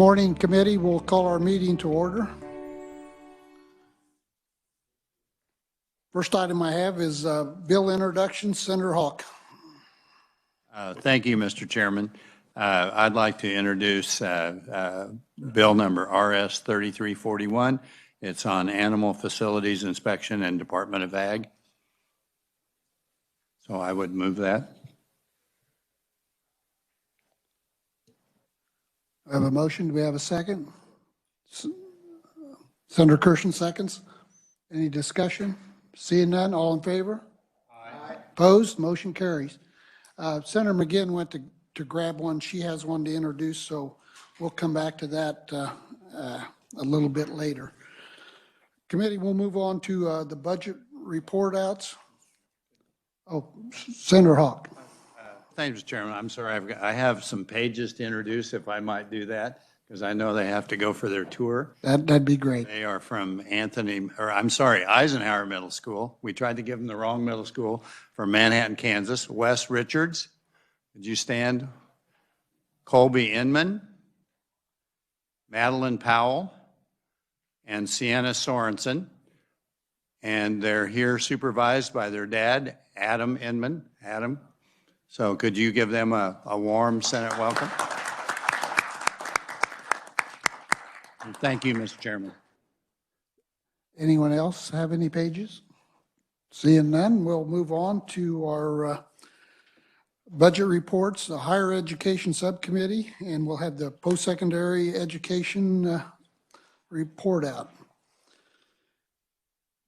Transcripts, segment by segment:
morning, committee. We'll call our meeting to order. First item I have is bill introduction. Senator Hawk. Thank you, Mr. Chairman. I'd like to introduce bill number RS 3341. It's on animal facilities inspection and Department of Ag. So I would move that. I have a motion. Do we have a second? Senator Kirshen seconds. Any discussion? Seeing none, all in favor? Aye. Opposed? Motion carries. Senator McGinn went to grab one. She has one to introduce, so we'll come back to that a little bit later. Committee, we'll move on to the budget report outs. Oh, Senator Hawk. Thank you, Mr. Chairman. I'm sorry. I have some pages to introduce, if I might do that, because I know they have to go for their tour. That'd be great. They are from Eisenhower Middle School. We tried to give them the wrong middle school, from Manhattan, Kansas. Wes Richards, would you stand? Colby Inman, Madeline Powell, and Sienna Sorensen. And they're here supervised by their dad, Adam Inman. Adam. So could you give them a warm Senate welcome? And thank you, Mr. Chairman. Anyone else have any pages? Seeing none, we'll move on to our budget reports, the Higher Education Subcommittee, and we'll have the post-secondary education report out.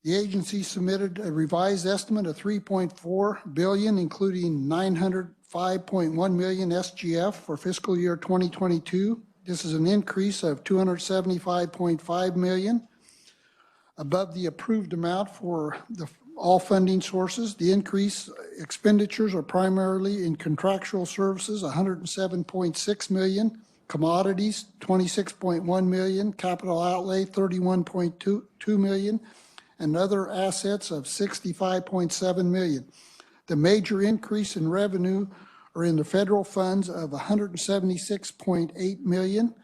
The agency submitted a revised estimate of $3.4 billion, including $905.1 million SGF for fiscal year 2022. This is an increase of $275.5 million above the approved amount for all funding sources. The increase expenditures are primarily in contractual services, $107.6 million, commodities, $26.1 million, capital outlay, $31.2 million, and other assets of $65.7 million. The major increase in revenue are in the federal funds of $176.8 million,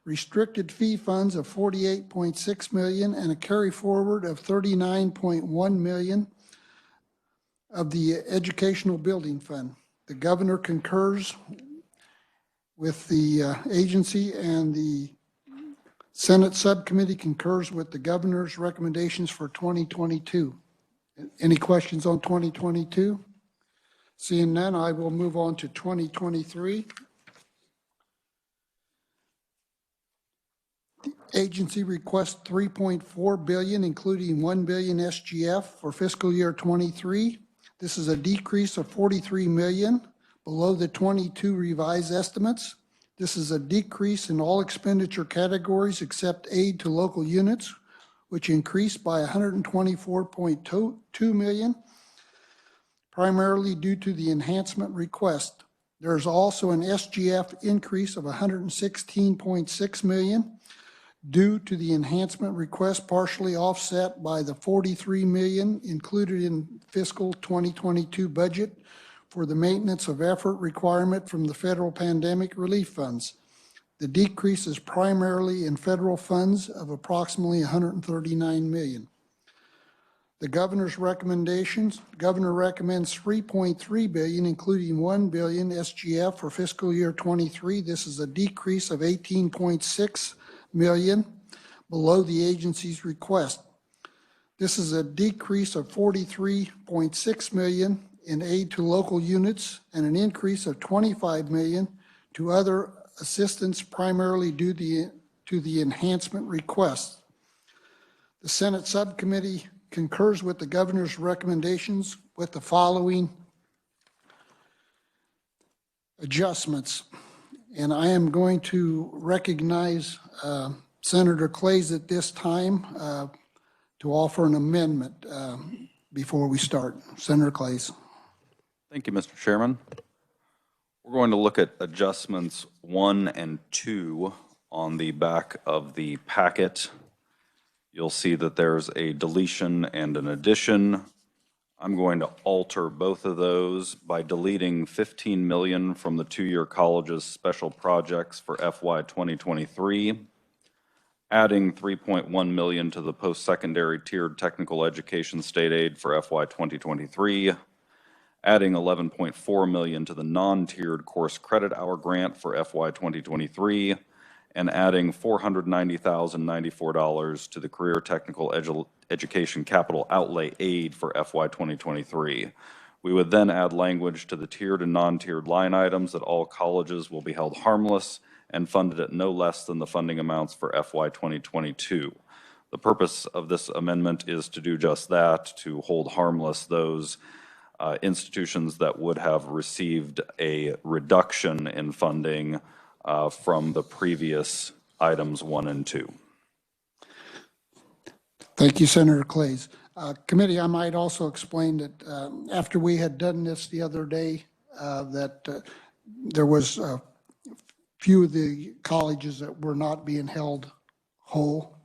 restricted fee funds of $48.6 million, and a carry forward of $39.1 million of the Educational Building Fund. The governor concurs with the agency, and the Senate Subcommittee concurs with the governor's recommendations for 2022. Any questions on 2022? Seeing none, I will move on to 2023. The agency requests $3.4 billion, including $1 billion SGF for fiscal year 23. This is a decrease of $43 million below the 22 revised estimates. This is a decrease in all expenditure categories except aid to local units, which increased by $124.2 million, primarily due to the enhancement request. There's also an SGF increase of $116.6 million due to the enhancement request, partially offset by the $43 million included in fiscal 2022 budget for the maintenance of effort requirement from the federal pandemic relief funds. The decrease is primarily in federal funds of approximately $139 million. The governor's recommendations, the governor recommends $3.3 billion, including $1 billion SGF for fiscal year 23. This is a decrease of $18.6 million below the agency's request. This is a decrease of $43.6 million in aid to local units and an increase of $25 million to other assistance, primarily due to the enhancement request. The Senate Subcommittee concurs with the governor's recommendations with the following adjustments. And I am going to recognize Senator Clays at this time to offer an amendment before we start. Senator Clays. Thank you, Mr. Chairman. We're going to look at adjustments 1 and 2 on the back of the packet. You'll see that there's a deletion and an addition. I'm going to alter both of those by deleting 15 million from the two-year college's special projects for FY 2023, adding 3.1 million to the post-secondary tiered technical education state aid for FY 2023, adding 11.4 million to the non-tiered course credit hour grant for FY 2023, and adding $490,094 to the career technical education capital outlay aid for FY 2023. We would then add language to the tiered and non-tiered line items that all colleges will be held harmless and funded at no less than the funding amounts for FY 2022. The purpose of this amendment is to do just that, to hold harmless those institutions that would have received a reduction in funding from the previous items 1 and 2. Thank you, Senator Clays. Committee, I might also explain that after we had done this the other day, that there was a few of the colleges that were not being held whole.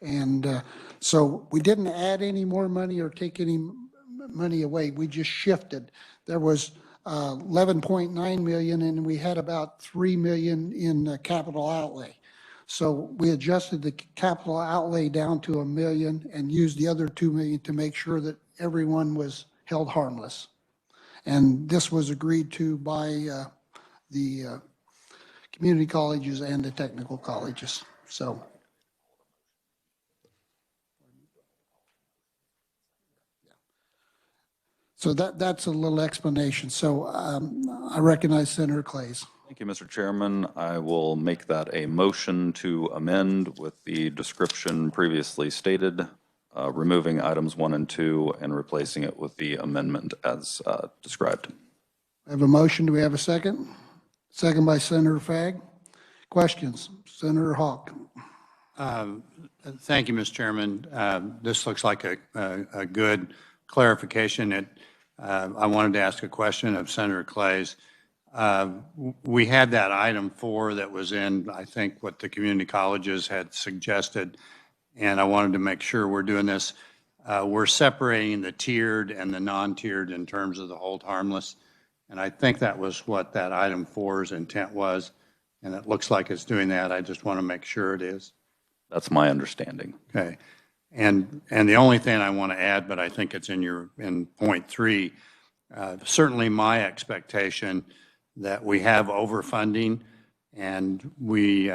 And so we didn't add any more money or take any money away. We just shifted. There was 11.9 million and we had about 3 million in capital outlay. So we adjusted the capital outlay down to $1 million and used the other 2 million to make sure that everyone was held harmless. And this was agreed to by the community colleges and the technical colleges. So that's a little explanation. So I recognize Senator Clays. Thank you, Mr. Chairman. I will make that a motion to amend with the description previously stated, removing items 1 and 2 and replacing it with the amendment as described. I have a motion. Do we have a second? Second by Senator Fagg. Questions? Senator Hawk. Thank you, Mr. Chairman. This looks like a good clarification. I wanted to ask a question of Senator Clays. We had that item 4 that was in, I think, what the community colleges had suggested, and I wanted to make sure we're doing this. We're separating the tiered and the non-tiered in terms of the hold harmless, and I think that was what that item 4's intent was, and it looks like it's doing that. I just want to make sure it is. That's my understanding. Okay. And the only thing I want to add, but I think it's in point 3, certainly my expectation that we have overfunding and we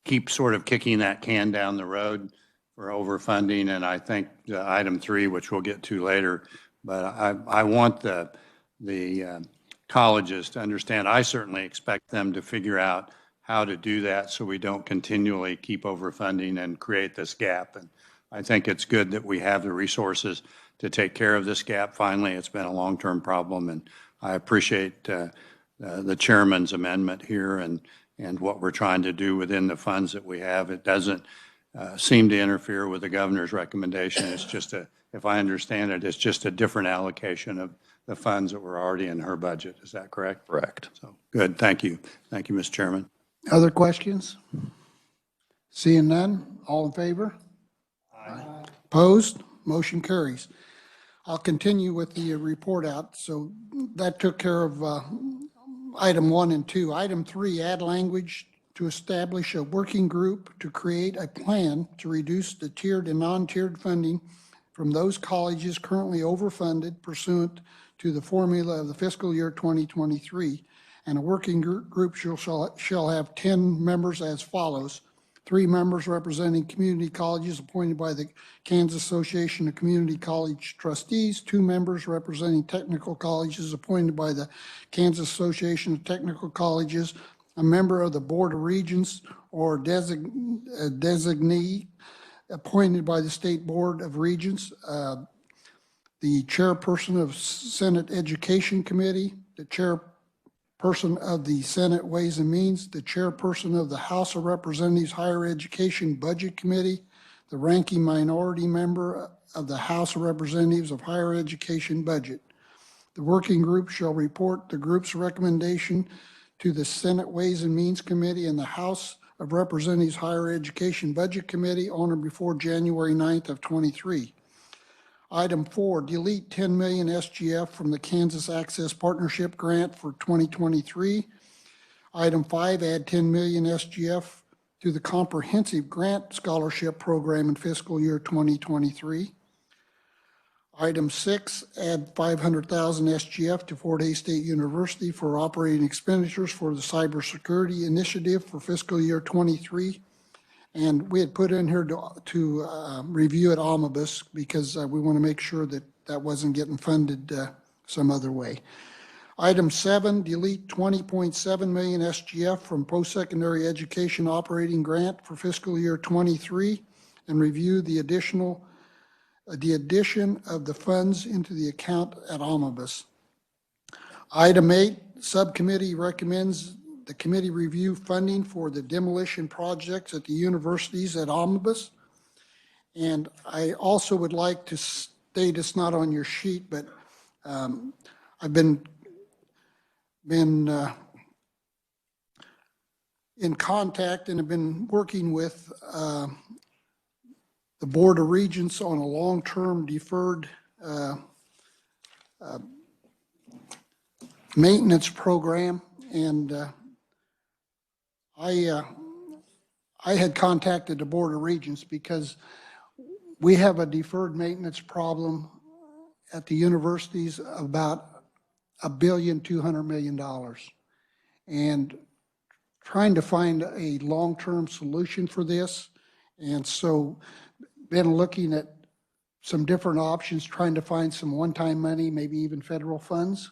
keep sort of kicking that can down the road for overfunding. And I think item 3, which we'll get to later, but I want the colleges to understand, I certainly expect them to figure out how to do that so we don't continually keep overfunding and create this gap. And I think it's good that we have the resources to take care of this gap. Finally, it's been a long-term problem, and I appreciate the chairman's amendment here and what we're trying to do within the funds that we have. It doesn't seem to interfere with the governor's recommendation. It's just if I understand it, it's just a different allocation of the funds that were already in her budget. Is that correct? Correct. So, good. Thank you. Thank you, Mr. Chairman. Other questions? Seeing none, all in favor? Aye. Opposed? Motion carries. I'll continue with the report out. So that took care of item 1 and 2. Item 3, add language to establish a working group to create a plan to reduce the tiered and non-tiered funding from those colleges currently overfunded pursuant to the formula of the fiscal year 2023. And a working group shall have 10 members as follows: 3 members representing community colleges appointed by the Kansas Association of Community College Trustees, 2 members representing technical colleges appointed by the Kansas Association of Technical Colleges, a member of the Board of Regents or designee appointed by the State Board of Regents, the chairperson of Senate Education Committee, the chairperson of the Senate Ways and Means, the chairperson of the House of Representatives Higher Education Budget Committee, the ranking minority member of the House of Representatives of Higher Education Budget. The working group shall report the group's recommendation to the Senate Ways and Means Committee and the House of Representatives Higher Education Budget Committee on or before January 9th of 23. Item 4, delete 10 million SGF from the Kansas Access Partnership Grant for 2023. Item 5, add 10 million SGF to the Comprehensive Grant Scholarship Program in fiscal year 2023. Item 6, add 500,000 SGF to Fort Hays State University for operating expenditures for the cybersecurity initiative for fiscal year 23. And we had put in here to review at Omnibus because we want to make sure that that wasn't getting funded some other way. Item 7, delete 20.7 million SGF from post-secondary education operating grant for fiscal year 23 and review the addition of the funds into the account at Omnibus. Item 8, subcommittee recommends the committee review funding for the demolition projects at the universities at Omnibus. And I also would like to state, it's not on your sheet, but I've been in contact and have been working with the Board of Regents on a long-term deferred maintenance program. And I had contacted the Board of Regents because we have a deferred maintenance problem at the universities of about $1.2 billion. And trying to find a long-term solution for this. And so been looking at some different options, trying to find some one-time money, maybe even federal funds,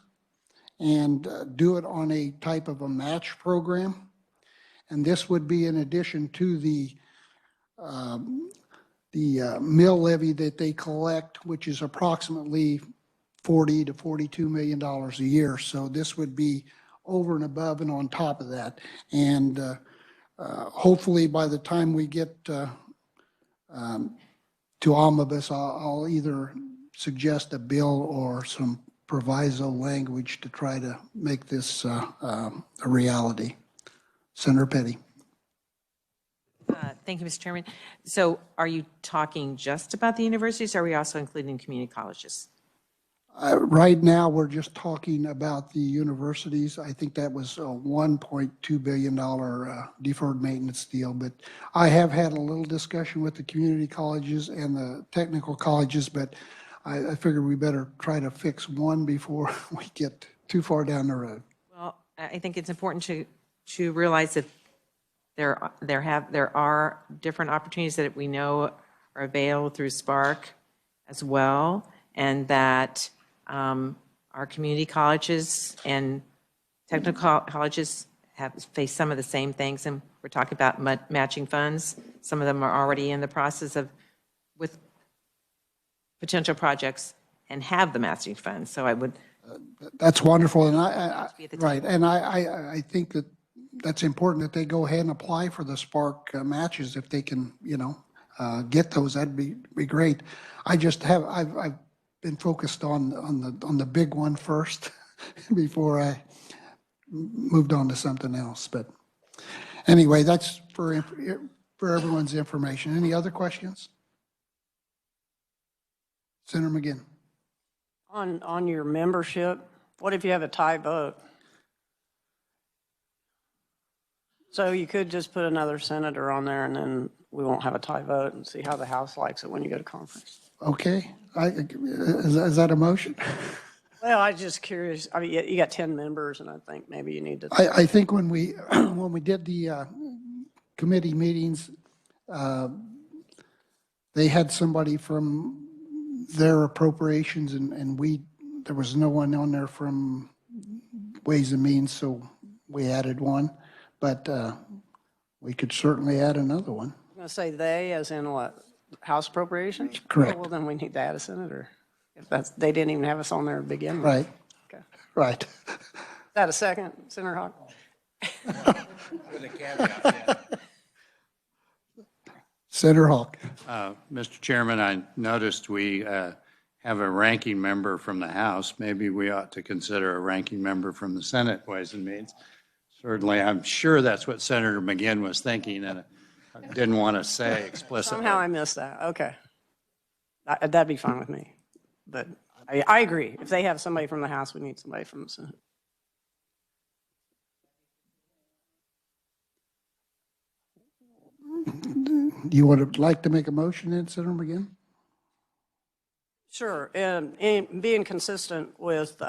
and do it on a type of a match program. And this would be in addition to the mill levy that they collect, which is approximately $40 to $42 million a year. So this would be over and above and on top of that. And hopefully by the time we get to Omnibus, I'll either suggest a bill or some proviso language to try to make this a reality. Senator Petty. Thank you, Mr. Chairman. So are you talking just about the universities, or are we also including community colleges? Right now, we're just talking about the universities. I think that was a $1.2 billion deferred maintenance deal, but I have had a little discussion with the community colleges and the technical colleges, but I figure we better try to fix one before we get too far down the road. Well, I think it's important to realize that there are different opportunities that we know are available through Spark as well, and that our community colleges and technical colleges have faced some of the same things, and we're talking about matching funds. Some of them are already in the process of with potential projects and have the matching funds. So I would. That's wonderful, and right, and I think that that's important that they go ahead and apply for the Spark matches if they can, get those. That'd be great. I've been focused on the big one first before I moved on to something else. But anyway, that's for everyone's information. Any other questions? Senator McGinn. On your membership, what if you have a tie vote? So you could just put another senator on there and then we won't have a tie vote and see how the House likes it when you go to conference. Okay. Is that a motion? Well, I was just curious. I mean, you got 10 members and I think maybe you need to. I think when we did the committee meetings, they had somebody from their appropriations and there was no one on there from Ways and Means, so we added one. But we could certainly add another one. I'm going to say they as in what? House appropriations? Correct. Oh, well, then we need to add a senator. If they didn't even have us on there to begin with. Right. Okay. Right. Is that a second, Senator Hawk? With a caveat, Senator Hawk. Mr. Chairman, I noticed we have a ranking member from the House. Maybe we ought to consider a ranking member from the Senate Ways and Means. Certainly, I'm sure that's what Senator McGinn was thinking, and I didn't want to say explicitly. Somehow I missed that. Okay. That'd be fine with me. But I agree. If they have somebody from the House, we need somebody from the Senate. You would like to make a motion then, Senator McGinn? Sure, and being consistent with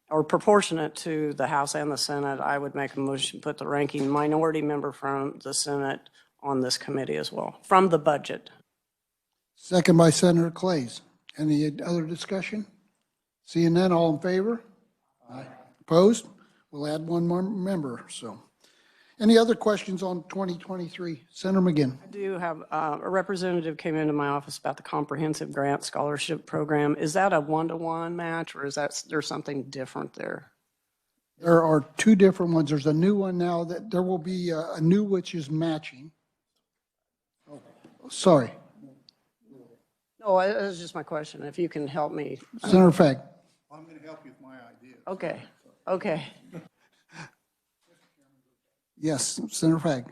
or proportionate to the House and the Senate, I would make a motion to put the ranking minority member from the Senate on this committee as well, from the budget. Second by Senator Clays. Any other discussion? Seeing none, all in favor? Aye. Opposed? We'll add one more member, so. Any other questions on 2023? Senator McGinn. I do have, a representative came into my office about the comprehensive grant scholarship program. Is that a one-to-one match, or is there's something different there? There are two different ones. There's a new one now that there will be a new which is matching. Oh, sorry. No, that was just my question. If you can help me. Senator Fagg. I'm going to help you with my idea. Okay, okay. Yes, Senator Fagg.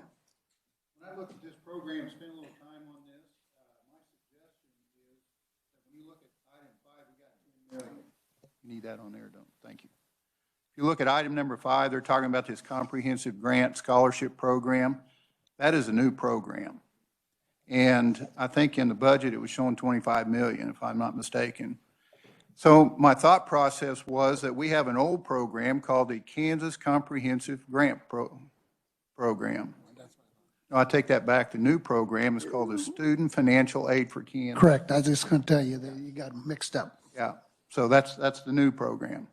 When I look at this program, spend a little time on this, my suggestion is that when you look at item 5, we got 10 million. You need that on there, don't? Thank you. If you look at item number 5, they're talking about this comprehensive grant scholarship program. That is a new program. And I think in the budget, it was showing 25 million, if I'm not mistaken. So my thought process was that we have an old program called the Kansas Comprehensive Grant Program. No, I take that back. The new program is called the Student Financial Aid for Kansas. Correct. I was just going to tell you that you got them mixed up. Yeah, so that's the new program.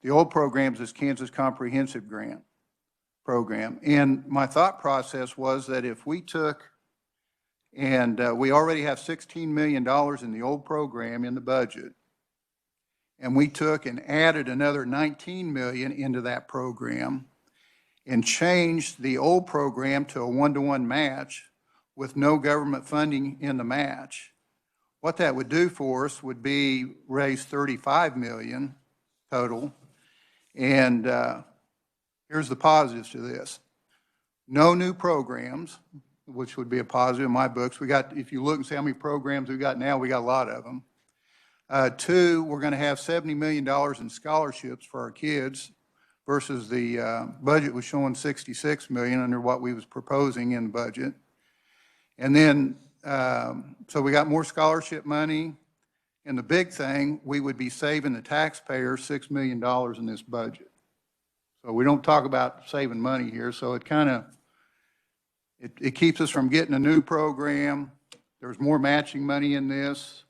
The old program is this Kansas Comprehensive Grant Program. And my thought process was that if we took, and we already have $16 million in the old program in the budget, and we took and added another 19 million into that program and changed the old program to a one-to-one match with no government funding in the match, what that would do for us would be raise 35 million total. And here's the positives to this. No new programs, which would be a positive in my books. We got, if you look and see how many programs we got now, we got a lot of them. 2, we're going to have $70 million in scholarships for our kids versus the budget was showing 66 million under what we was proposing in the budget. And then, so we got more scholarship money. And the big thing, we would be saving the taxpayers $6 million in this budget. So we don't talk about saving money here. So it kind of, it keeps us from getting a new program. There's more matching money in this.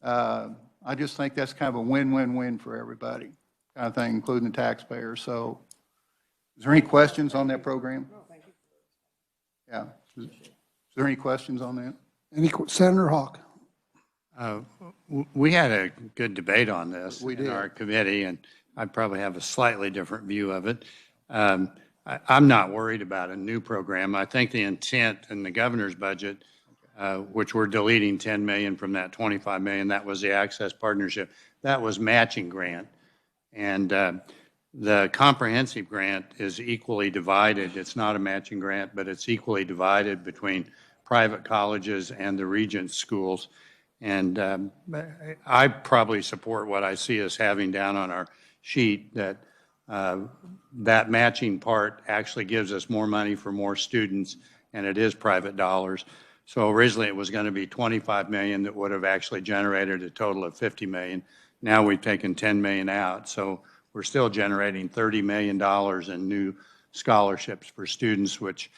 I just think that's kind of a win-win-win for everybody, kind of thing, including the taxpayers. So is there any questions on that program? No, thank you. Yeah. Is there any questions on that? Senator Hawk. We had a good debate on this We in did. our committee, and I probably have a slightly different view of it. I'm not worried about a new program. I think the intent in the governor's budget, which we're deleting 10 million from that 25 million, that was the Access Partnership. That was matching grant. And the comprehensive grant is equally divided. It's not a matching grant, but it's equally divided between private colleges and the Regent schools. And I probably support what I see us having down on our sheet, that that matching part actually gives us more money for more students, and it is private dollars. So originally it was going to be 25 million that would have actually generated a total of 50 million. Now we've taken 10 million out. So we're still generating $30 million in new scholarships for students, which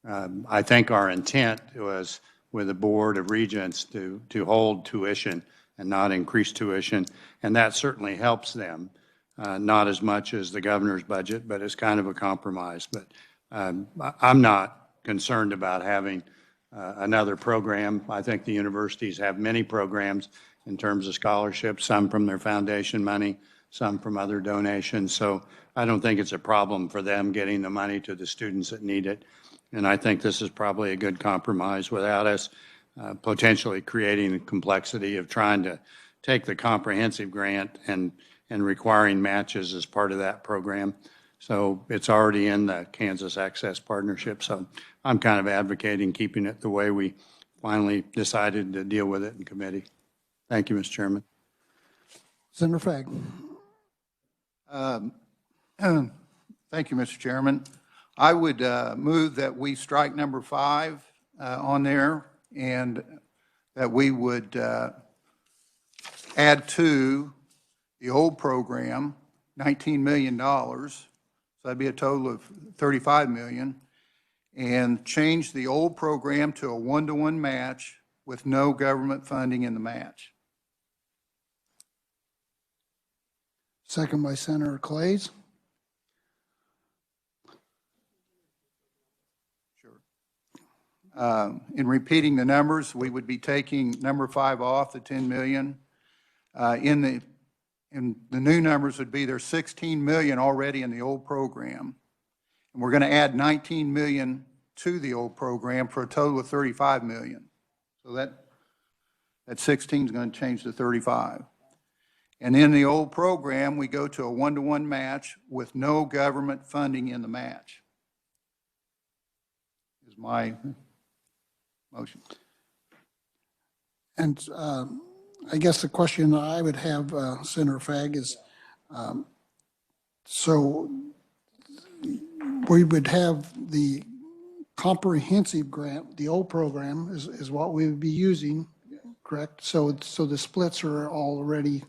I think our intent was with the Board of Regents to hold tuition and not increase tuition. And that certainly helps them, not as much as the governor's budget, but it's kind of a compromise. But I'm not concerned about having another program. I think the universities have many programs in terms of scholarships, some from their foundation money, some from other donations. So I don't think it's a problem for them getting the money to the students that need it. And I think this is probably a good compromise without us potentially creating the complexity of trying to take the comprehensive grant and requiring matches as part of that program. So it's already in the Kansas Access Partnership. So I'm kind of advocating keeping it the way we finally decided to deal with it in committee. Thank you, Mr. Chairman. Senator Fagg. Thank you, Mr. Chairman. I would move that we strike number 5 on there, and that we would add to the old program $19 million, so that'd be a total of $35 million, and change the old program to a 1-to-1 match with no government funding in the match. Second by Senator Clays. In repeating the numbers, we would be taking number 5 off, the 10 million. In the new numbers would be there's 16 million already in the old program. And we're going to add 19 million to the old program for a total of 35 million. So that 16 is going to change to 35. And in the old program, we go to a 1-to-1 match with no government funding in the match. Is my motion. And I guess the question I would have, Senator Fagg, is, so we would have the comprehensive grant, the old program is what we would be using, correct? So the splits are already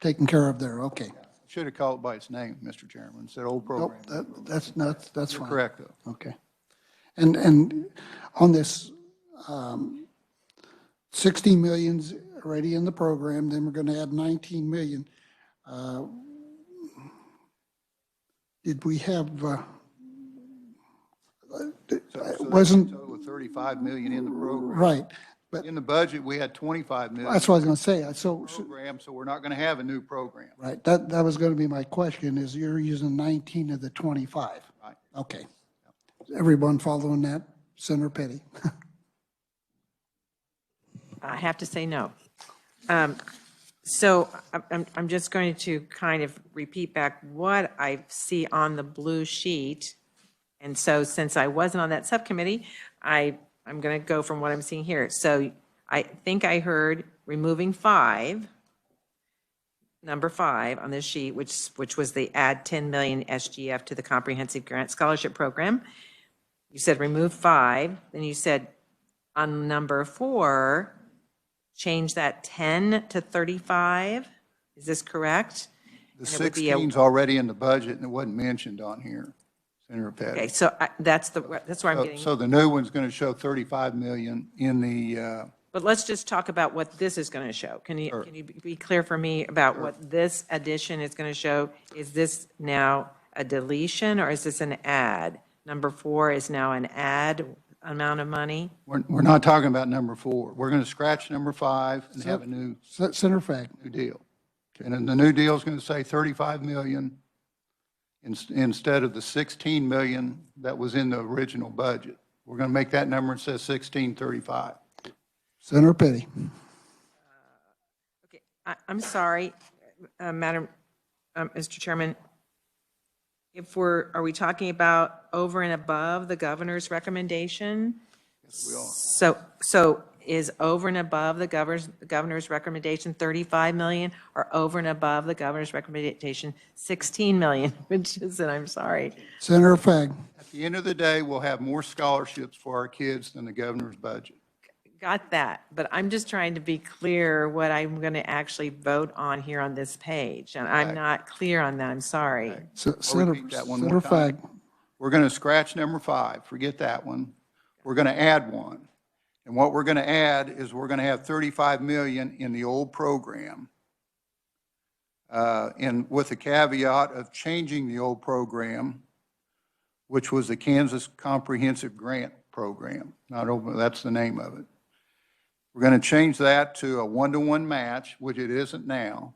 taken care of there, okay. Should have called it by its name, Mr. Chairman, instead of old Nope, program. that's You're fine. correct, though. Okay. And on this, 16 million's already in the program, then we're going to add 19 million. Did we have, So that's a wasn't, total of 35 million in the program. right, but In the budget, we had 25 million. that's what I was going to say. So, Program, so we're not going to have a new program. right, that was going to be my question, is you're using 19 of the 25? Right. Okay. Everyone following that? Senator Petty? I have to say no. So I'm just going to kind of repeat back what I see on the blue sheet. And so since I wasn't on that subcommittee, I'm going to go from what I'm seeing here. So I think I heard removing 5, number 5 on this sheet, which was the add 10 million SGF to the Comprehensive Grant Scholarship Program. You said remove 5, then you said on number 4, change that 10 to 35. Is this correct? The And it would be a- 16's already in the budget, and it wasn't mentioned on here, Senator Petty. Okay, so that's where I'm getting. So the new one's going to show 35 million in the, But let's just talk about what this is going to show. Can you be clear for me about what this addition is going to show? Is this now a deletion or is this an add? Number 4 is now an add amount of money? we're not talking about number 4. We're going to scratch number 5 and have a new Senator Fagg? deal. And then the new deal is going to say 35 million instead of the 16 million that was in the original budget. We're going to make that number, it says 1635. Senator Petty? Okay, I'm sorry, Madam, Mr. Chairman. Are we talking about over and above the governor's recommendation? Yes, we are. So is over and above the governor's recommendation 35 million or over and above the governor's recommendation 16 million, which is, and I'm sorry. Senator Fagg? At the end of the day, we'll have more scholarships for our kids than the governor's budget. Got that, but I'm just trying to be clear what I'm going to actually vote on here on this page, and I'm not clear on that, I'm sorry. Senator repeat that one more Fagg? We're going to scratch number 5, forget that one. We're going to add one. And what we're going to add is we're going to have 35 million in the old program. And with the caveat of changing the old program, which was the Kansas Comprehensive Grant Program. That's the name of it. We're going to change that to a 1-to-1 match, which it isn't now.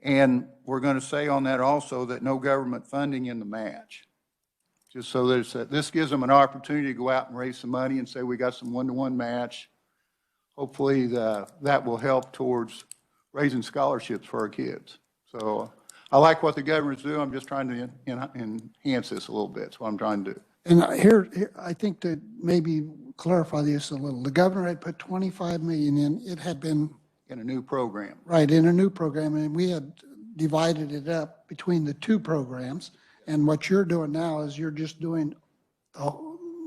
And we're going to say on that also that no government funding in the match. Just so that this gives them an opportunity to go out and raise some money and say, we got some 1-to-1 match. Hopefully that will help towards raising scholarships for our kids. So I like what the governor's doing. I'm just trying to enhance this a little bit. That's what I'm trying to do. And here, I think that maybe clarify this a little. The governor had put 25 million in. It had been, In a new program. right, in a new program, and we had divided it up between the two programs. And what you're doing now is you're just doing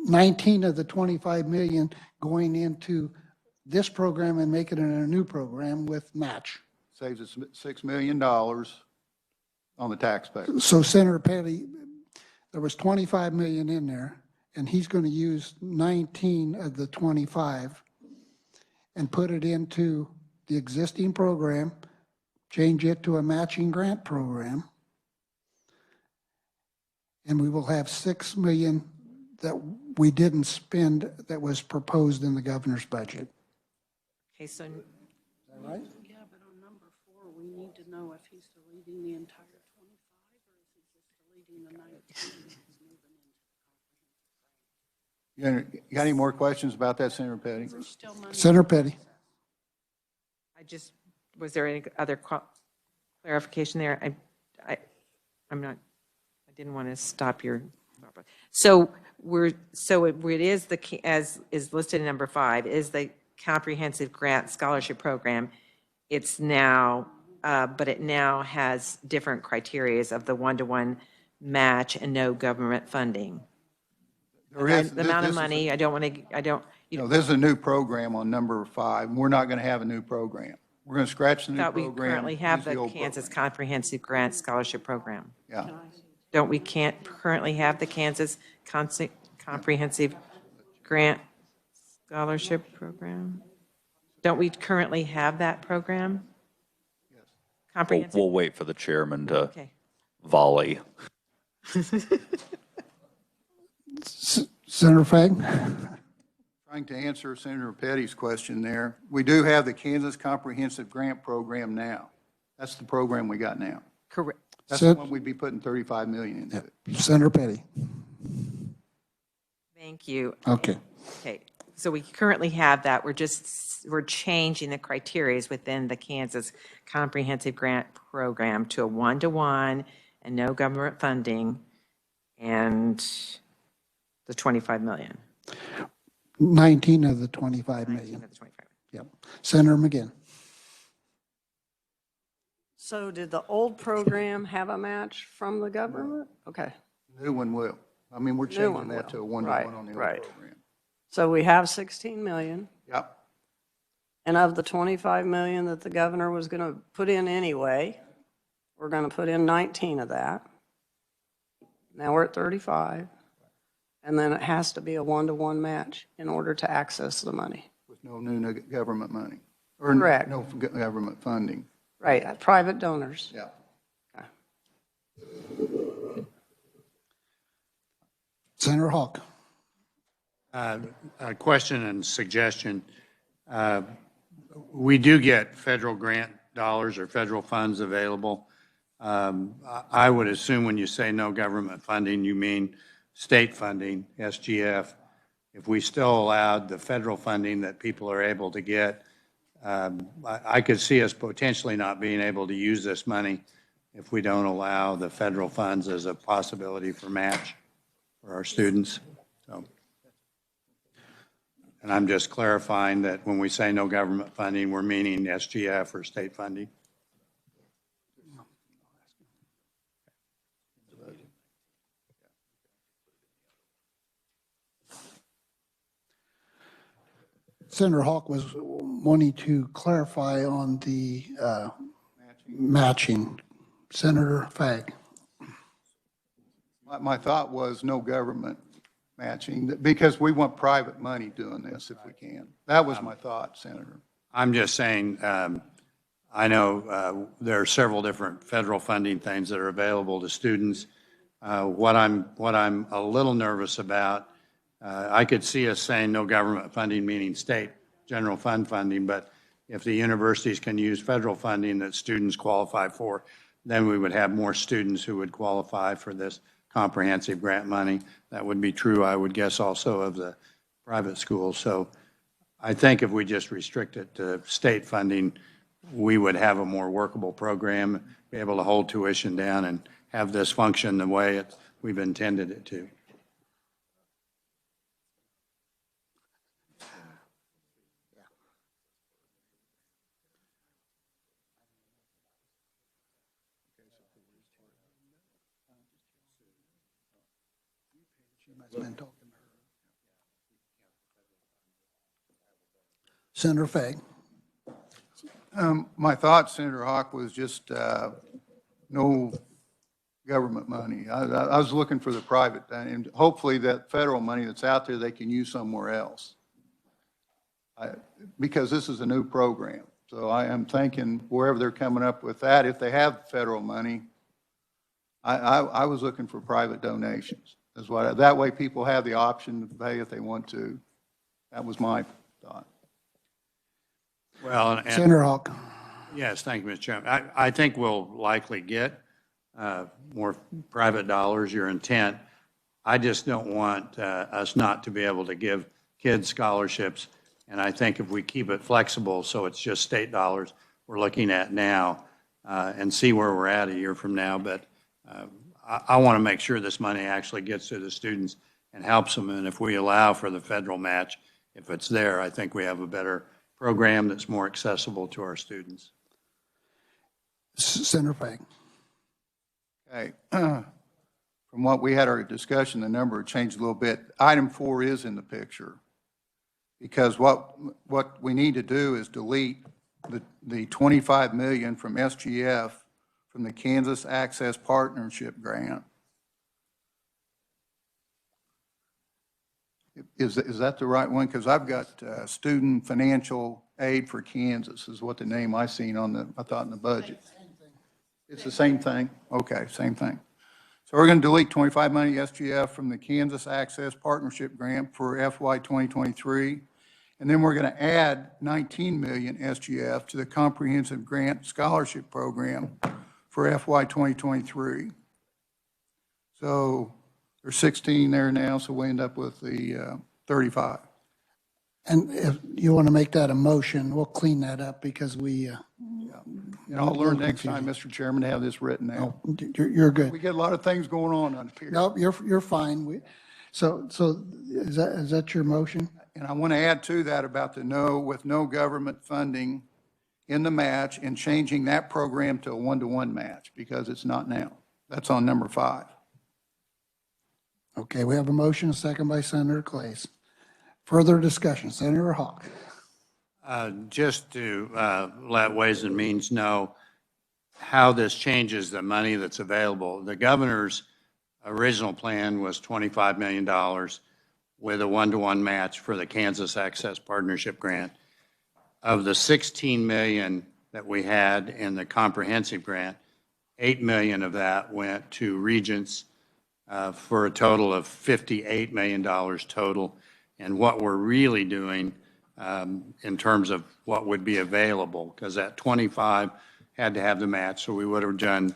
19 of the 25 million going into this program and making it a new program with match. Saves us $6 million on the taxpayer. So Senator Petty, there was 25 million in there, and he's going to use 19 of the 25 and put it into the existing program, change it to a matching grant program, and we will have 6 million that we didn't spend that was proposed in the governor's budget. Okay, so Right? Yeah, but on number 4, we need to know if he's deleting the entire 25 or is he just deleting the 19? You got any more questions about that, Senator Petty? There's still money. Senator Petty. was there any other clarification there? I didn't want to stop your, so it is as is listed in number 5, is the comprehensive grant scholarship program. It's now, but it now has different criterias of the 1-to-1 match and no government funding. The amount of money, I don't want to, You know, this is a new program on number 5. We're not going to have a new program. We're going to scratch the new thought we program. currently have use the old Kansas program. Comprehensive Grant Scholarship Program. Yeah. Don't we can't currently have the Kansas Comprehensive Grant Scholarship Program? Don't we currently have that program? Comprehensive? We'll wait for the chairman to Okay. volley. Senator Fagg? Trying to answer Senator Petty's question there. We do have the Kansas Comprehensive Grant Program now. That's the program we got now. Correct. That's the one we'd be putting 35 million into it. Senator Petty. Thank you. Okay. Okay, so we currently have that. We're changing the criteria within the Kansas Comprehensive Grant Program to a 1-to-1 and no government funding and the 25 million. 19 of the 25 19 million. of the 25. Yep. Senator McGinn. So did the old program have a match from the government? Okay. New one will. I mean, we're New changing one that will. to a 1-to-1 Right, on the old right. program. So we have 16 million, Yep. and of the 25 million that the governor was going to put in anyway, we're going to put in 19 of that. Now we're at 35, and then it has to be a 1-to-1 match in order to access the money. With no new government money. Or Correct. no government funding. Right, private donors. Yeah. Senator Hawk. A question and suggestion. We do get federal grant dollars or federal funds available. I would assume when you say no government funding, you mean state funding, SGF. If we still allowed the federal funding that people are able to get, I could see us potentially not being able to use this money if we don't allow the federal funds as a possibility for match for our students. So, and I'm just clarifying that when we say no government funding, we're meaning SGF or state funding. Senator Hawk was wanting to clarify on the matching. Senator Fagg. My thought was no government matching, because we want private money doing this if we can. That was my thought, Senator. I'm just saying, I know there are several different federal funding things that are available to students. What I'm a little nervous about, I could see us saying no government funding, meaning state general fund funding, but if the universities can use federal funding that students qualify for, then we would have more students who would qualify for this comprehensive grant money. That would be true, I would guess, also of the private schools. So I think if we just restrict it to state funding, we would have a more workable program, be able to hold tuition down and have this function the way we've intended it to. Senator Fagg. My thought, Senator Hawk, was just no government money. I was looking for the private, and hopefully that federal money that's out there, they can use somewhere else. Because this is a new program. So I am thinking wherever they're coming up with that, if they have federal money, I was looking for private donations. That's what, that way people have the option to pay if they want to. That was my thought. Well, and Senator Hawk. yes, thank you, Mr. Chairman. I think we'll likely get more private dollars, your intent. I just don't want us not to be able to give kids scholarships. And I think if we keep it flexible, so it's just state dollars we're looking at now, and see where we're at a year from now. But I want to make sure this money actually gets to the students and helps them. And if we allow for the federal match, if it's there, I think we have a better program that's more accessible to our students. Senator Fagg. Okay. From what we had our discussion, the number changed a little bit. Item 4 is in the picture. Because what we need to do is delete the 25 million from SGF from the Kansas Access Partnership Grant. Is that the right one? Because I've got Student Financial Aid for Kansas is what the name I seen on the, I thought in the budget. It's the same thing? Okay, same thing. So we're going to delete 25 million SGF from the Kansas Access Partnership Grant for FY 2023. And then we're going to add 19 million SGF to the Comprehensive Grant Scholarship Program for FY 2023. So there's 16 there now, so we end up with the 35. And if you want to make that a motion, we'll clean that up because we. And I'll learn next time, Mr. Chairman, to have this written out. You're good. We get a lot of things going on here. Nope, you're fine. So is that your motion? And I want to add to that about the with no government funding in the match and changing that program to a 1-to-1 match because it's not now. That's on number 5. Okay, we have a motion, a second by Senator Clays. Further discussion, Senator Hawk. Just to let Ways and Means know how this changes the money that's available. The governor's original plan was $25 million with a 1-to-1 match for the Kansas Access Partnership Grant. Of the 16 million that we had in the comprehensive grant, 8 million of that went to regents for a total of $58 million total. And what we're really doing in terms of what would be available, because that 25 had to have the match, so we would have done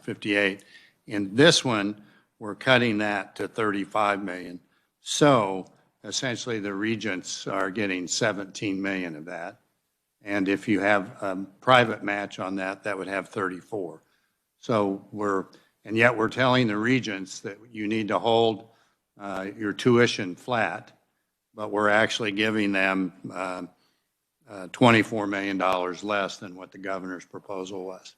58. In this one, we're cutting that to 35 million. So essentially the regents are getting 17 million of that. And if you have a private match on that, that would have 34. So and yet we're telling the regents that you need to hold your tuition flat, but we're actually giving them $24 million less than what the governor's proposal was.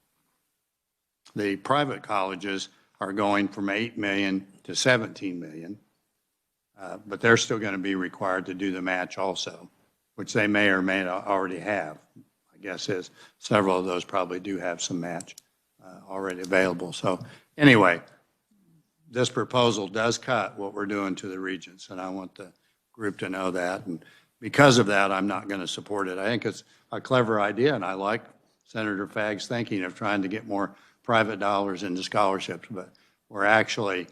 The private colleges are going from 8 million to 17 million, but they're still going to be required to do the match also, which they may or may not already have. My guess is several of those probably do have some match already available. So anyway, this proposal does cut what we're doing to the regents, and I want the group to know that. And because of that, I'm not going to support it. I think it's a clever idea, and I like Senator Fagg's thinking of trying to get more private dollars into scholarships, but we're actually,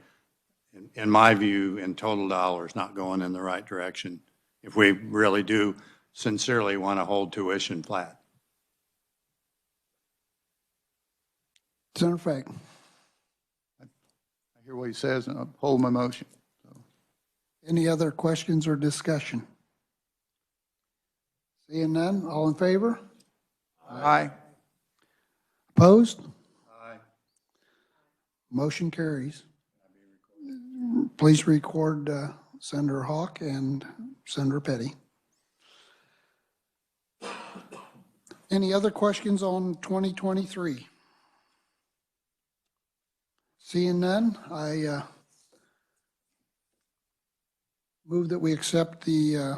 in my view, in total dollars, not going in the right direction if we really do sincerely want to hold tuition flat. Senator Fagg. I hear what he says, and I'll hold my motion. Any other questions or discussion? Seeing none, all in favor? Aye. Opposed? Aye. Motion carries. Please record Senator Hawk and Senator Petty. Any other questions on 2023? Seeing none, I Move that we accept the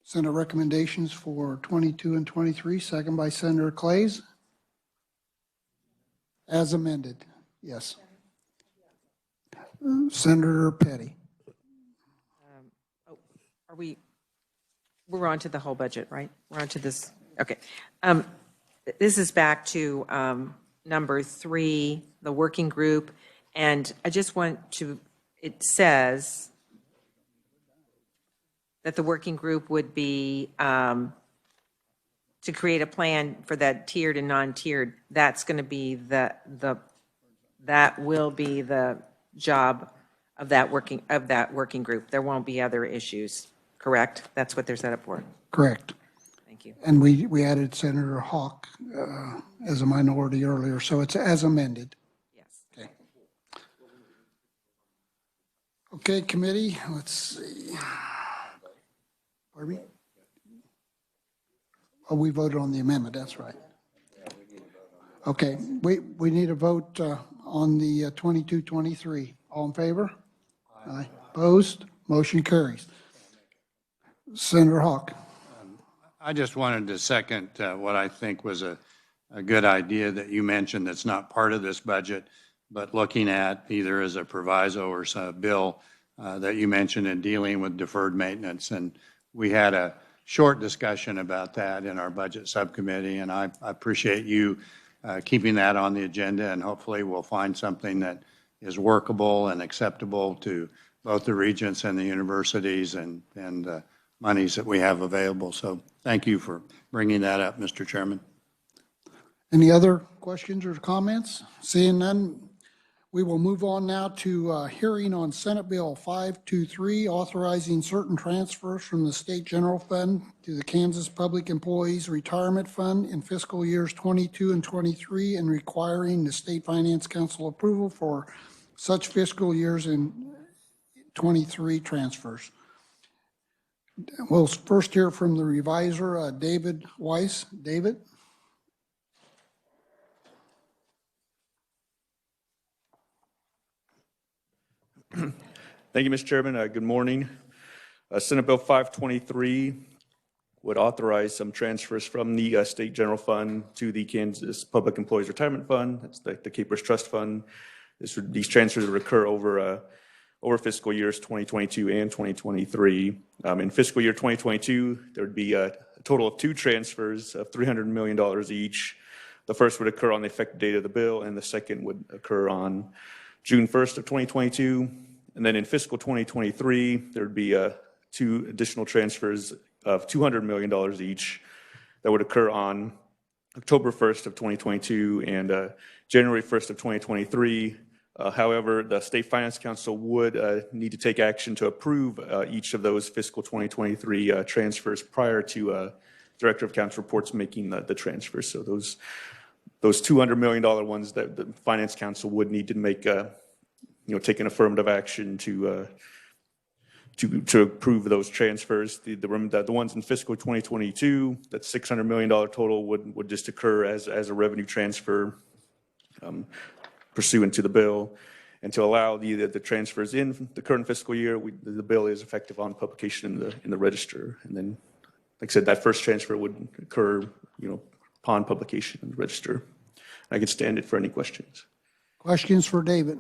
Senate recommendations for 22 and 23, second by Senator Clays. As amended, yes. Senator Petty. We're on to the whole budget, right? We're on to this, okay. This is back to number 3, the working group, and I just want to, it says that the working group would be to create a plan for that tiered and non-tiered. That's going to be that will be the job of that working group. There won't be other issues, correct? That's what they're set up for. Correct. Thank you. And we added Senator Hawk as a minority earlier, so it's as amended. Yes. Okay. Okay, committee, let's see. Pardon me? Oh, we voted on the amendment, that's right. Okay, we need a vote on the 22-23. All in favor? Aye. Opposed? Motion carries. Senator Hawk. I just wanted to second what I think was a good idea that you mentioned that's not part of this budget, but looking at either as a proviso or a bill that you mentioned in dealing with deferred maintenance. And we had a short discussion about that in our budget subcommittee, and I appreciate you keeping that on the agenda, and hopefully we'll find something that is workable and acceptable to both the regents and the universities and monies that we have available. So thank you for bringing that up, Mr. Chairman. Any other questions or comments? Seeing none, we will move on now to hearing on Senate Bill 523, authorizing certain transfers from the State General Fund to the Kansas Public Employees Retirement Fund in fiscal years 22 and 23, and requiring the State Finance Council approval for such fiscal years in 23 transfers. We'll first hear from the reviser, David Weiss. David? Thank you, Mr. Chairman. Good morning. Senate Bill 523 would authorize some transfers from the State General Fund to the Kansas Public Employees Retirement Fund. That's the Capers Trust Fund. These transfers would occur over fiscal years 2022 and 2023. In fiscal year 2022, there would be a total of 2 transfers of $300 million each. The first would occur on the effective date of the bill, and the second would occur on June 1st of 2022. And then in fiscal 2023, there would be 2 additional transfers of $200 million each that would occur on October 1st of 2022 and January 1st of 2023. However, the State Finance Council would need to take action to approve each of those fiscal 2023 transfers prior to Director of Accounts reports making the transfers. So those $200 million ones that the Finance Council would need to make, take an affirmative action to approve those transfers. The ones in fiscal 2022, that $600 million total would just occur as a revenue transfer pursuant to the bill. And to allow the transfers in the current fiscal year, the bill is effective on publication in the register. And then, like I said, that first transfer would occur, upon publication in the register. I can stand it for any questions. Questions for David?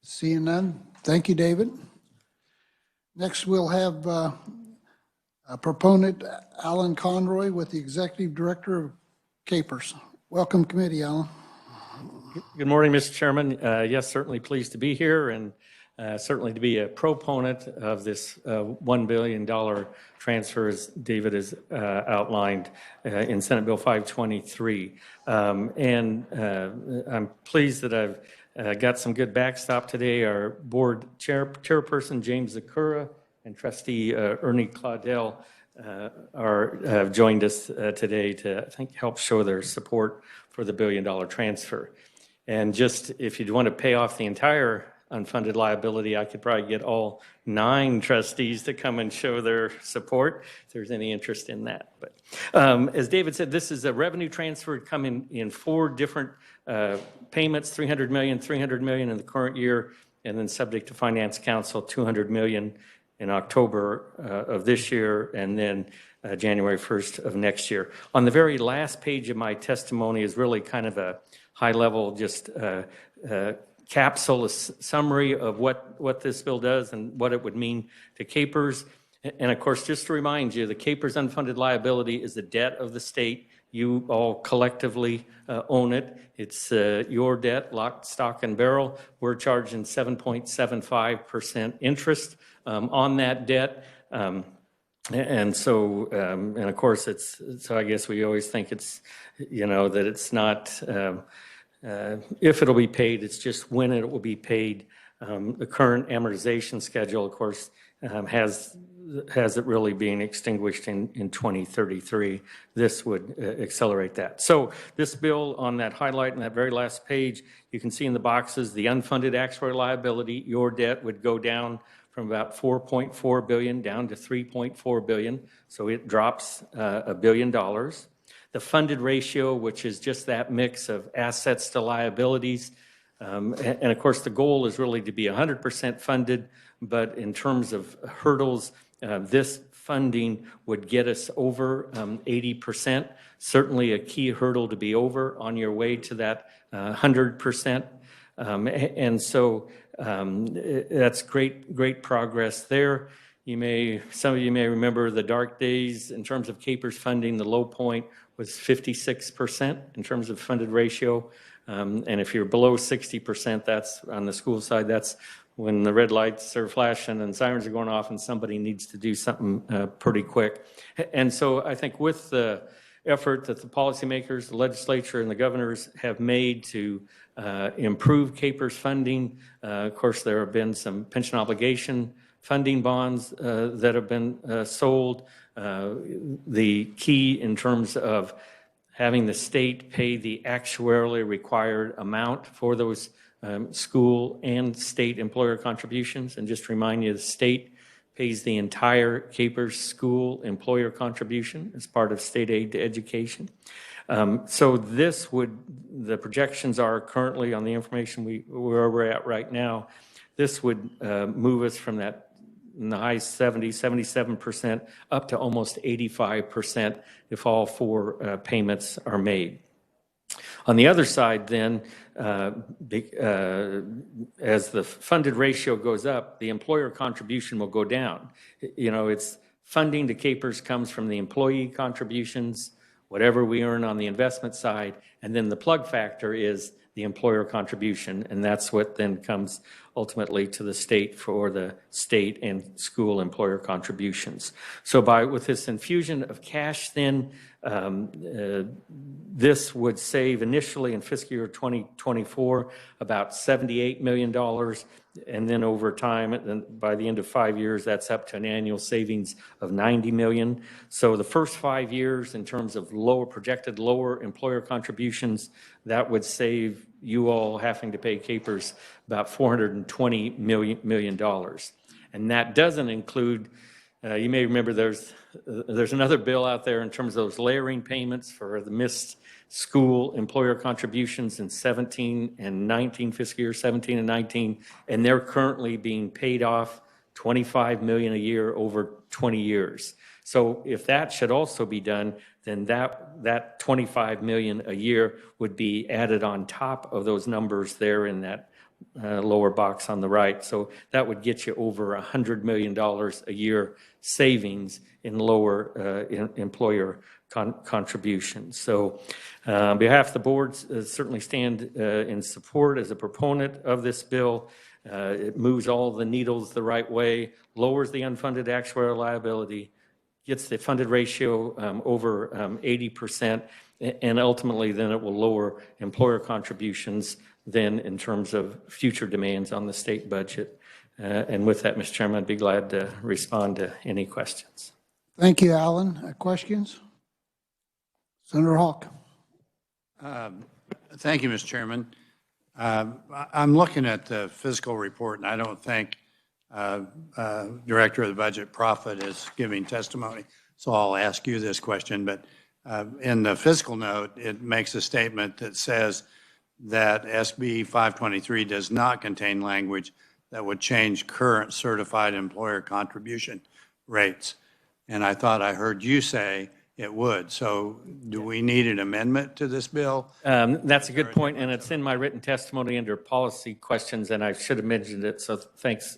Seeing none. Thank you, David. Next, we'll have a proponent, Alan Conroy, with the Executive Director of Capers. Welcome, committee, Alan. Good morning, Mr. Chairman. Yes, certainly pleased to be here and certainly to be a proponent of this $1 billion transfer, as David has outlined in Senate Bill 523. And I'm pleased that I've got some good backstop today. Our board chairperson, James Zakura, and trustee Ernie Claudel have joined us today to, I think, help show their support for the $1 billion transfer. And just if you'd want to pay off the entire unfunded liability, I could probably get all 9 trustees to come and show their support if there's any interest in that. But as David said, this is a revenue transfer coming in 4 different payments, $300 million in the current year, and then subject to Finance Council, $200 million in October of this year, and then January 1st of next year. On the very last page of my testimony is really kind of a high-level, just capsule, a summary of what this bill does and what it would mean to KPERS. And of course, just to remind you, the KPERS unfunded liability is the debt of the state. You all collectively own it. It's your debt, lock, stock, and barrel. We're charging 7.75% interest on that debt. And so, and of course, so I guess we always think it's, that it's not, if it'll be paid, it's just when it will be paid. The current amortization schedule, of course, has it really being extinguished in 2033. This would accelerate that. So this bill, on that highlight in that very last page, you can see in the boxes, the unfunded actuarial liability, your debt would go down from about $4.4 billion down to $3.4 billion. So it drops $1 billion. The funded ratio, which is just that mix of assets to liabilities, and of course, the goal is really to be 100% funded, but in terms of hurdles, this funding would get us over 80%, certainly a key hurdle to be over on your way to that 100%. And so that's great progress there. Some of you may remember the dark days in terms of KPERS funding. The low point was 56% in terms of funded ratio. And if you're below 60%, that's on the school side, that's when the red lights are flashing and sirens are going off and somebody needs to do something pretty quick. And so I think with the effort that the policymakers, the legislature, and the governors have made to improve KPERS funding, of course, there have been some pension obligation funding bonds that have been sold. The key in terms of having the state pay the actuarially required amount for those school and state employer contributions. And just to remind you, the state pays the entire KPERS school employer contribution as part of state aid to education. So the projections are currently on the information where we're at right now, this would move us from that in the high 70s, 77% up to almost 85% if all four payments are made. On the other side then, as the funded ratio goes up, the employer contribution will go down. It's funding to KPERS comes from the employee contributions, whatever we earn on the investment side, and then the plug factor is the employer contribution, and that's what then comes ultimately to the state for the state and school employer contributions. So with this infusion of cash then, this would save initially in fiscal year 2024 about $78 million, and then over time, and by the end of 5 years, that's up to an annual savings of $90 million. So the first 5 years, in terms of projected lower employer contributions, that would save you all having to pay KPERS about $420 million. And that doesn't include, you may remember there's another bill out there in terms of those layering payments for the missed school employer contributions in 17 and 19, fiscal year 17 and 19, and they're currently being paid off $25 million a year over 20 years. So if that should also be done, then that $25 million a year would be added on top of those numbers there in that lower box on the right. So that would get you over $100 million a year savings in lower employer contributions. So on behalf of the board, certainly stand in support as a proponent of this bill. It moves all the needles the right way, lowers the unfunded actuarial liability, gets the funded ratio over 80%, and ultimately then it will lower employer contributions then in terms of future demands on the state budget. And with that, Mr. Chairman, I'd be glad to respond to any questions. Thank you, Alan. Questions? Senator Hawk. Thank you, Mr. Chairman. I'm looking at the fiscal report, and I don't think Director of the Budget Profit is giving testimony, so I'll ask you this question. But in the fiscal note, it makes a statement that says that SB 523 does not contain language that would change current certified employer contribution rates. And I thought I heard you say it would. So do we need an amendment to this bill? That's a good point, and it's in my written testimony under policy questions, and I should have mentioned it, so thanks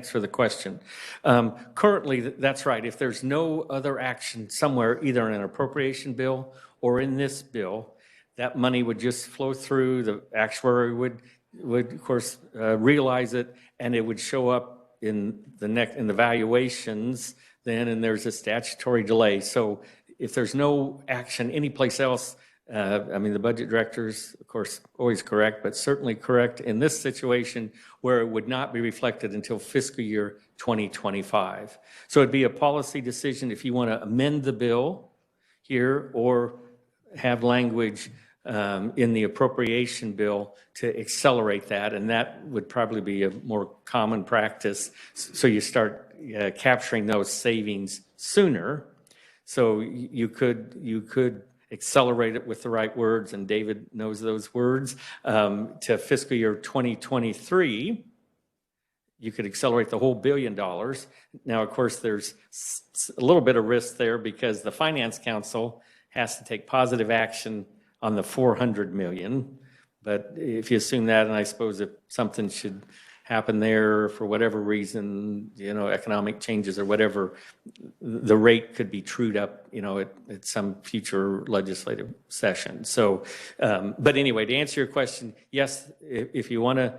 for the question. Currently, that's right. If there's no other action somewhere, either in an appropriation bill or in this bill, that money would just flow through, the actuary would of course, realize it, and it would show up in the valuations then, and there's a statutory delay. So if there's no action anyplace else, I mean, the budget director's, of course, always correct, but certainly correct in this situation where it would not be reflected until fiscal year 2025. So it'd be a policy decision if you want to amend the bill here or have language in the appropriation bill to accelerate that, and that would probably be a more common practice. So you start capturing those savings sooner. So you could accelerate it with the right words, and David knows those words, to fiscal year 2023. You could accelerate the whole $1 billion. Now, of course, there's a little bit of risk there because the Finance Council has to take positive action on the 400 million. But if you assume that, and I suppose if something should happen there for whatever reason, economic changes or whatever, the rate could be trued up, at some future legislative session. So, but anyway, to answer your question, yes, if you want to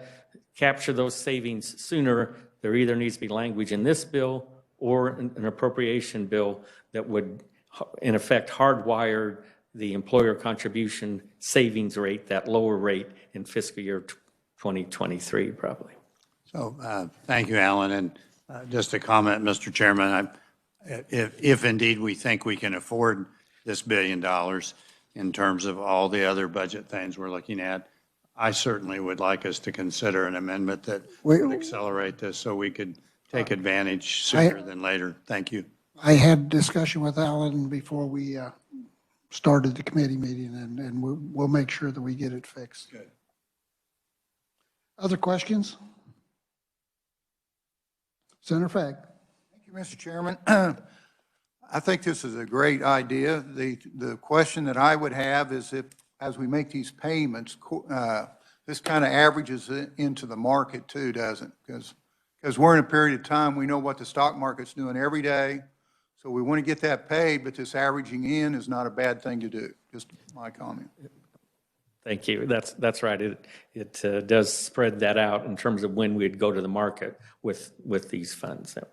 capture those savings sooner, there either needs to be language in this bill or an appropriation bill that would, in effect, hardwire the employer contribution savings rate, that lower rate in fiscal year 2023, probably. So thank you, Alan. And just a comment, Mr. Chairman, if indeed we think we can afford this $1 billion in terms of all the other budget things we're looking at, I certainly would like us to consider an amendment that would accelerate this so we could take advantage sooner than later. Thank you. I had discussion with Alan before we started the committee meeting, and we'll make sure that we get it fixed. Good. Other questions? Senator Fagg. Thank you, Mr. Chairman. I think this is a great idea. The question that I would have is if, as we make these payments, this kind of averages into the market too, doesn't it? Because we're in a period of time, we know what the stock market's doing every day. So we want to get that paid, but this averaging in is not a bad thing to do. Just my comment. Thank you. That's right. It does spread that out in terms of when we'd go to the market with these funds. So.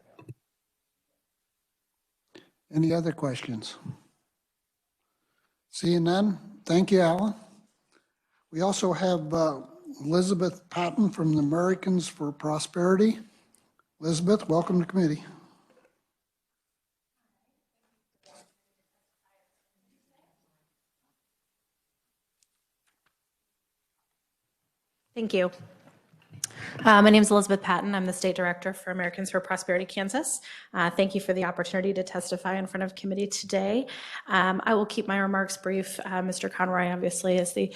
Any other questions? Seeing none, thank you, Alan. We also have Elizabeth Patton from the Americans for Prosperity. Elizabeth, welcome to committee. Thank you. My name is Elizabeth Patton. I'm the State Director for Americans for Prosperity, Kansas. Thank you for the opportunity to testify in front of committee today. I will keep my remarks brief. Mr. Conroy obviously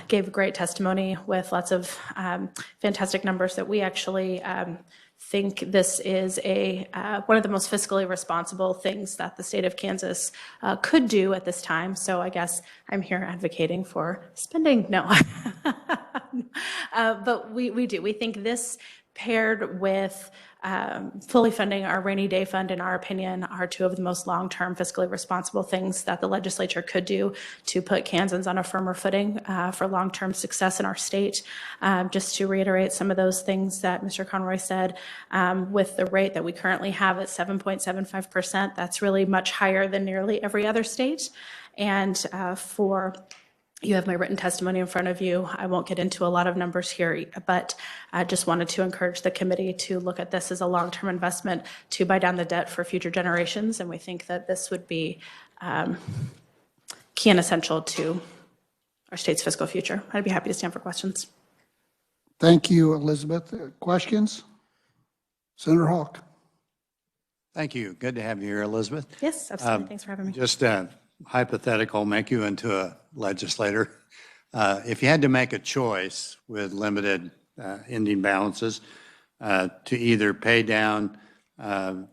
gave a great testimony with lots of fantastic numbers that we actually think this is one of the most fiscally responsible things that the state of Kansas could do at this time. So I guess I'm here advocating for spending. No, but we do. We think this paired with fully funding our rainy day fund, in our opinion, are two of the most long-term fiscally responsible things that the legislature could do to put Kansans on a firmer footing for long-term success in our state. Just to reiterate some of those things that Mr. Conroy said, with the rate that we currently have at 7.75%, that's really much higher than nearly every other state. And you have my written testimony in front of you. I won't get into a lot of numbers here, but I just wanted to encourage the committee to look at this as a long-term investment to buy down the debt for future generations. And we think that this would be key and essential to our state's fiscal future. I'd be happy to stand for questions. Thank you, Elizabeth. Questions? Senator Hawk. Thank you. Good to have you here, Elizabeth. Yes, absolutely. Thanks for having me. Just hypothetical, make you into a legislator. If you had to make a choice with limited ending balances, to either pay down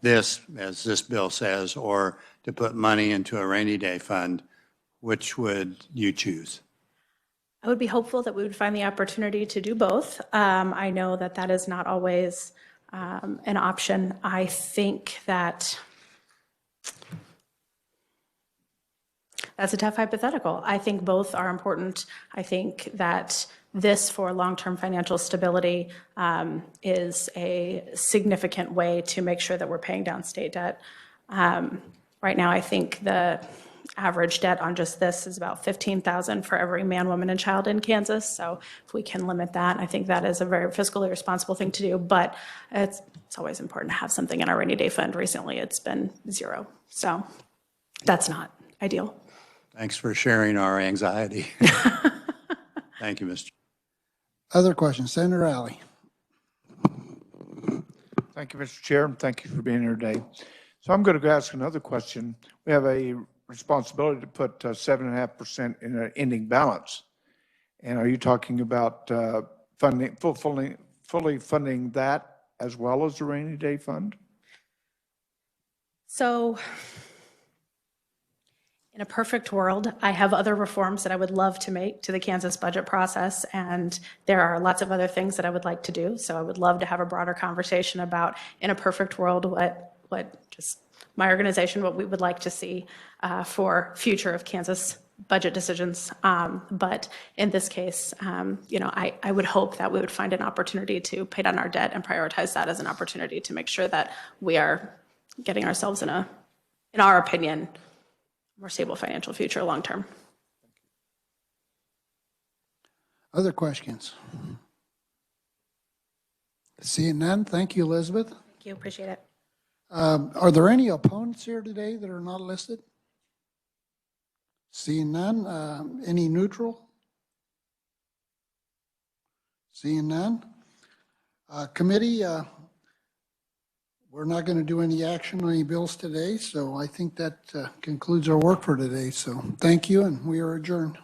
this, as this bill says, or to put money into a rainy day fund, which would you choose? I would be hopeful that we would find the opportunity to do both. I know that that is not always an option. I think that that's a tough hypothetical. I think both are important. I think that this, for long-term financial stability, is a significant way to make sure that we're paying down state debt. Right now, I think the average debt on just this is about $15,000 for every man, woman, and child in Kansas. So if we can limit that, I think that is a very fiscally responsible thing to do. But it's always important to have something in our rainy day fund. Recently, it's been zero. So that's not ideal. Thanks for sharing our anxiety. Thank you, Mr. Other questions? Senator Alley. Thank you, Mr. Chair, and thank you for being here today. So I'm going to ask another question. We have a responsibility to put 7.5% in an ending balance. And are you talking about funding, fully funding that as well as the rainy day fund? So in a perfect world, I have other reforms that I would love to make to the Kansas budget process, and there are lots of other things that I would like to do. So I would love to have a broader conversation about, in a perfect world, what just my organization, what we would like to see for future of Kansas budget decisions. But in this case, I would hope that we would find an opportunity to pay down our debt and prioritize that as an opportunity to make sure that we are getting ourselves in our opinion, more stable financial future long term. Other questions? Seeing none, thank you, Elizabeth. Thank you, appreciate it. Are there any opponents here today that are not listed? Seeing none, any neutral? Seeing none. Committee, we're not going to do any action on any bills today, so I think that concludes our work for today. So thank you, and we are adjourned.